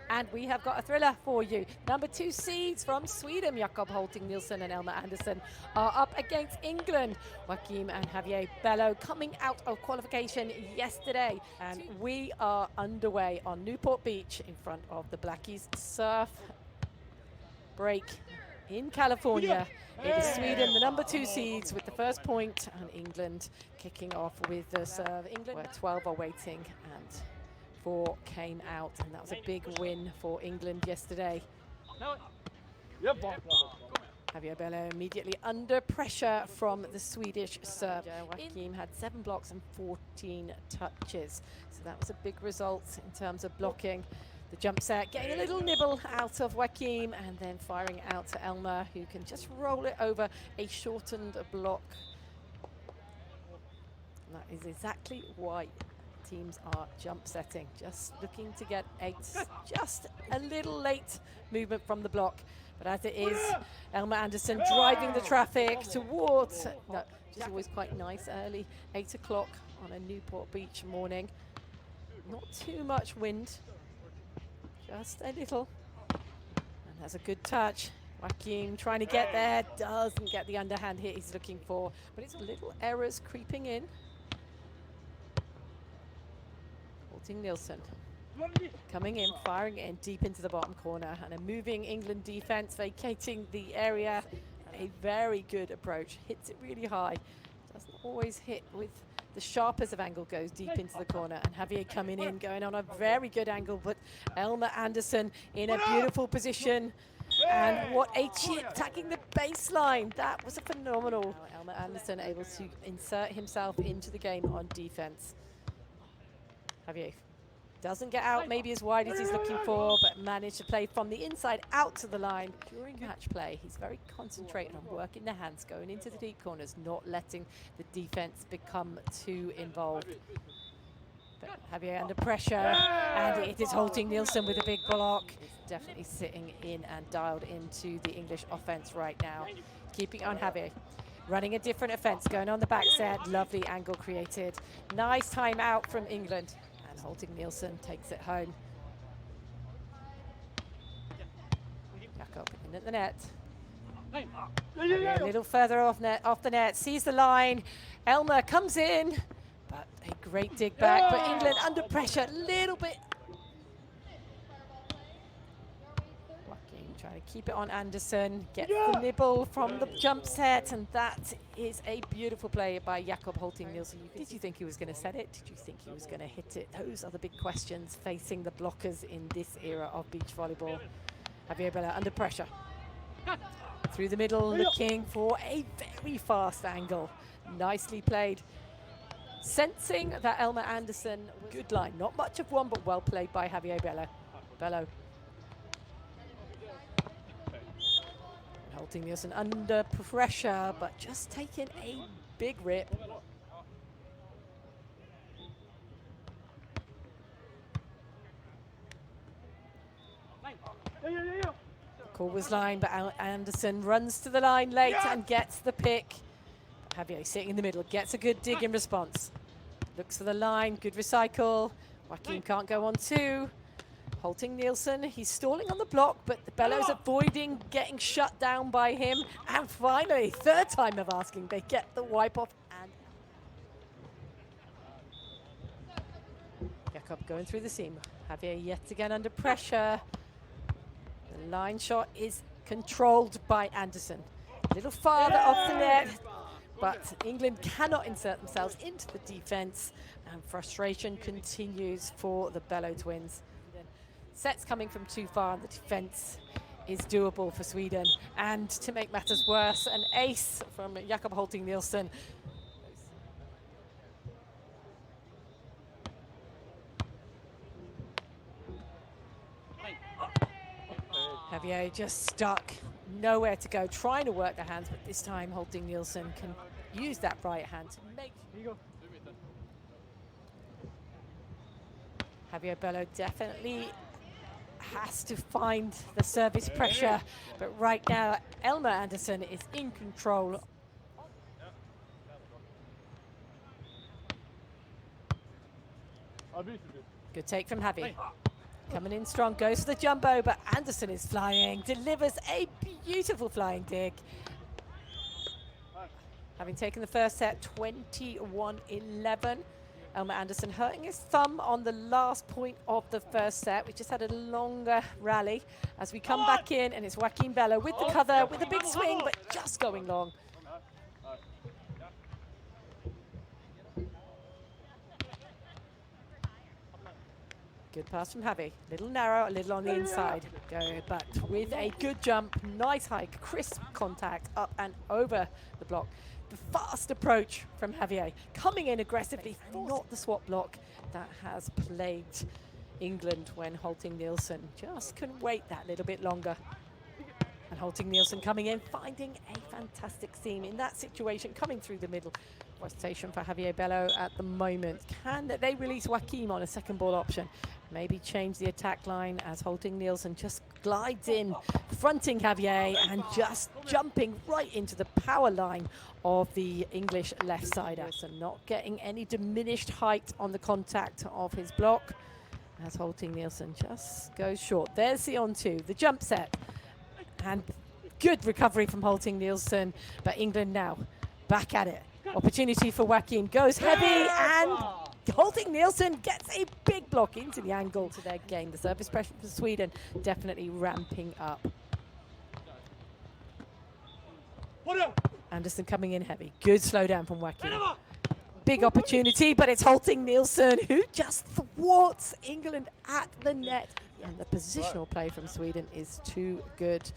And we have got a thriller for you. Number 2 seeds from Sweden, Hölting Nilsson and Elma Andersson, are up against England. Joakim and Javier Bello coming out of qualification yesterday. And we are underway on Newport Beach in front of the Blackies surf break in California. It is Sweden, the number 2 seeds, with the first point, and England kicking off with the serve. England, where 12 are waiting, and 4 came out, and that was a big win for England yesterday. Javier Bello immediately under pressure from the Swedish serve. Joakim had 7 blocks and 14 touches, so that was a big result in terms of blocking. The jump set getting a little nibble out of Joakim, and then firing out to Elma, who can just roll it over a shortened block. And that is exactly why teams are jump setting, just looking to get just a little late movement from the block. But as it is, Elma Andersson driving the traffic towards, which is always quite nice, early 8 o'clock on a Newport Beach morning. Not too much wind, just a little. And that's a good touch. Joakim trying to get there, doesn't get the underhand hit he's looking for, but it's little errors creeping in. Hölting Nilsson coming in, firing it in deep into the bottom corner, and a moving England defense vacating the area. A very good approach, hits it really high, doesn't always hit with the sharpest of angle, goes deep into the corner, and Javier coming in, going on a very good angle, but Elma Andersson in a beautiful position. And what a chip, tagging the baseline. That was a phenomenal. Elma Andersson able to insert himself into the game on defense. Javier doesn't get out maybe as wide as he's looking for, but managed to play from the inside out to the line. During match play, he's very concentrated on working the hands, going into the deep corners, not letting the defense become too involved. But Javier under pressure, and it is Hölting Nilsson with a big block. He's definitely sitting in and dialed into the English offense right now. Keeping on Javier. Running a different offense, going on the back set. Lovely angle created. Nice time out from England. And Hölting Nilsson takes it home. Jakob in at the net. A little further off the net, sees the line. Elma comes in, but a great dig back. But England under pressure, a little bit. Trying to keep it on Andersson, gets the nibble from the jump set, and that is a beautiful play by Jakob Hölting Nilsson. Did you think he was going to set it? Did you think he was going to hit it? Those are the big questions facing the blockers in this era of beach volleyball. Javier Bello under pressure. Through the middle, looking for a very fast angle. Nicely played. Sensing that Elma Andersson, good line. Not much of one, but well played by Javier Bello. Bello. Hölting Nilsson under pressure, but just taking a big rip. Call was line, but Andersson runs to the line late and gets the pick. Javier sitting in the middle, gets a good dig in response. Looks for the line, good recycle. Joakim can't go on 2. Hölting Nilsson, he's stalling on the block, but the Bello's avoiding getting shut down by him. And finally, third time of asking, they get the wipe off. And Jakob going through the seam. Javier yet again under pressure. The line shot is controlled by Andersson. A little farther off the net, but England cannot insert themselves into the defense, and frustration continues for the Bello twins. Sets coming from too far, and the defense is doable for Sweden. And to make matters worse, an ace from Jakob Hölting Nilsson. Javier just stuck, nowhere to go, trying to work the hands, but this time Hölting Nilsson can use that right hand to make. Javier Bello definitely has to find the service pressure, but right now Elma Andersson is in control. Good take from Javi. Coming in strong, goes for the jumbo, but Andersson is flying, delivers a beautiful flying dig. Having taken the first set, 21-11. Elmer Andersson hurting his thumb on the last point of the first set. We just had a longer rally as we come back in, and it's Joaquin Bello with the cover, with a big swing, but just going long. Good pass from Javi. A little narrow, a little on the inside. Go back with a good jump. Nice hike, crisp contact up and over the block. The fast approach from Javier. Coming in aggressively, not the swap block that has plagued England when Hölting Nilsson just couldn't wait that little bit longer. And Hölting Nilsson coming in, finding a fantastic seam in that situation, coming through the middle. Rotation for Javier Bello at the moment. Can they release Joaquin on a second ball option? Maybe change the attack line as Hölting Nilsson just glides in, fronting Javier and just jumping right into the power line of the English left-sider. So not getting any diminished height on the contact of his block as Hölting Nilsson just goes short. There's the on-two, the jump set. And good recovery from Hölting Nilsson, but England now back at it. Opportunity for Joaquin, goes heavy, and Hölting Nilsson gets a big block into the angle to their game. The service pressure for Sweden definitely ramping up. Andersson coming in heavy. Good slowdown from Joaquin. Big opportunity, but it's Hölting Nilsson who just thwarts England at the net. And the positional play from Sweden is too good.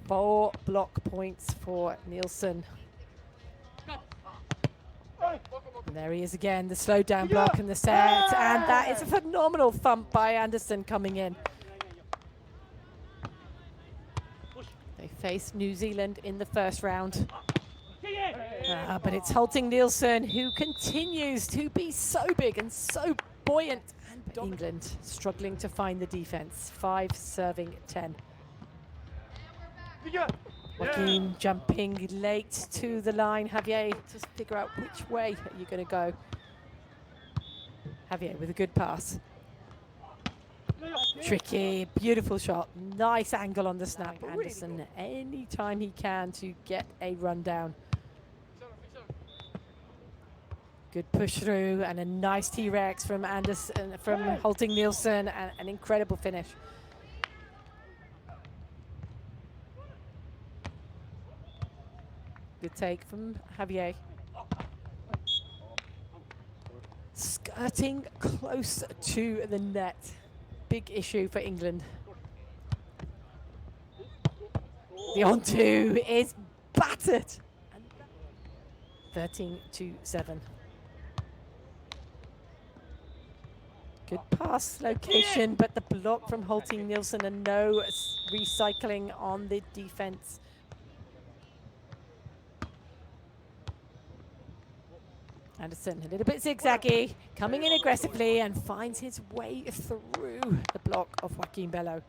4 block points for Nilsson. And there he is again, the slow down block and the set, and that is a phenomenal thump by Andersson coming in. They faced New Zealand in the first round. But it's Hölting Nilsson who continues to be so big and so buoyant. And England struggling to find the defense. 5 serving 10. Joaquin jumping late to the line. Javier to figure out which way are you going to go. Javier with a good pass. Tricky, beautiful shot. Nice angle on the snap. Andersson anytime he can to get a rundown. Good push through and a nice T-Rex from Andersson, from Hölting Nilsson, and an incredible finish. Good take from Javier. Skirting close to the net. Big issue for England. The on-two is battered. 13-7. Good pass location, but the block from Hölting Nilsson and no recycling on the defense. Andersson, a little bit zigzaggy, coming in aggressively and finds his way through the block of Joaquin Bello.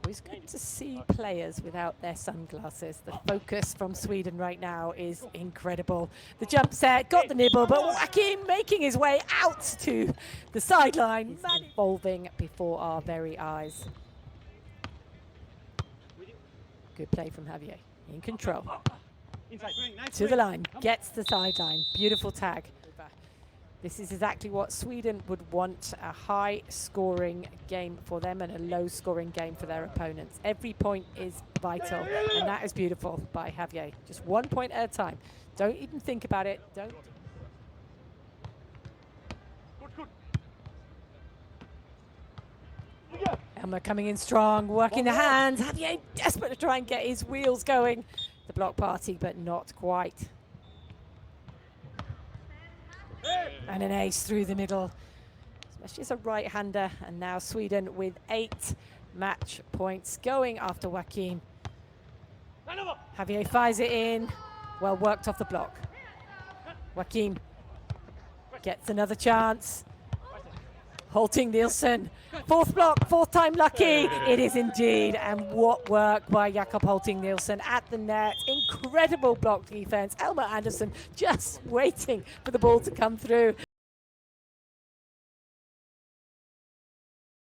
Always good to see players without their sunglasses. The focus from Sweden right now is incredible. The jump set, got the nibble, but Joaquin making his way out to the sideline, evolving before our very eyes. Good play from Javier, in control. To the line, gets the sideline. Beautiful tag. This is exactly what Sweden would want, a high-scoring game for them and a low-scoring game for their opponents. Every point is vital, and that is beautiful by Javier. Just 1 point at a time. Don't even think about it. Don't. Elmer coming in strong, working the hands. Javier desperate to try and get his wheels going. The block party, but not quite. And an ace through the middle, especially as a right-hander. And now Sweden with 8 match points going after Joaquin. Javier fires it in, well worked off the block. Joaquin gets another chance. Hölting Nilsson, 4th block, 4th time lucky. It is indeed, and what work by Jakob Hölting Nilsson at the net. Incredible block defense. Elmer Andersson just waiting for the ball to come through.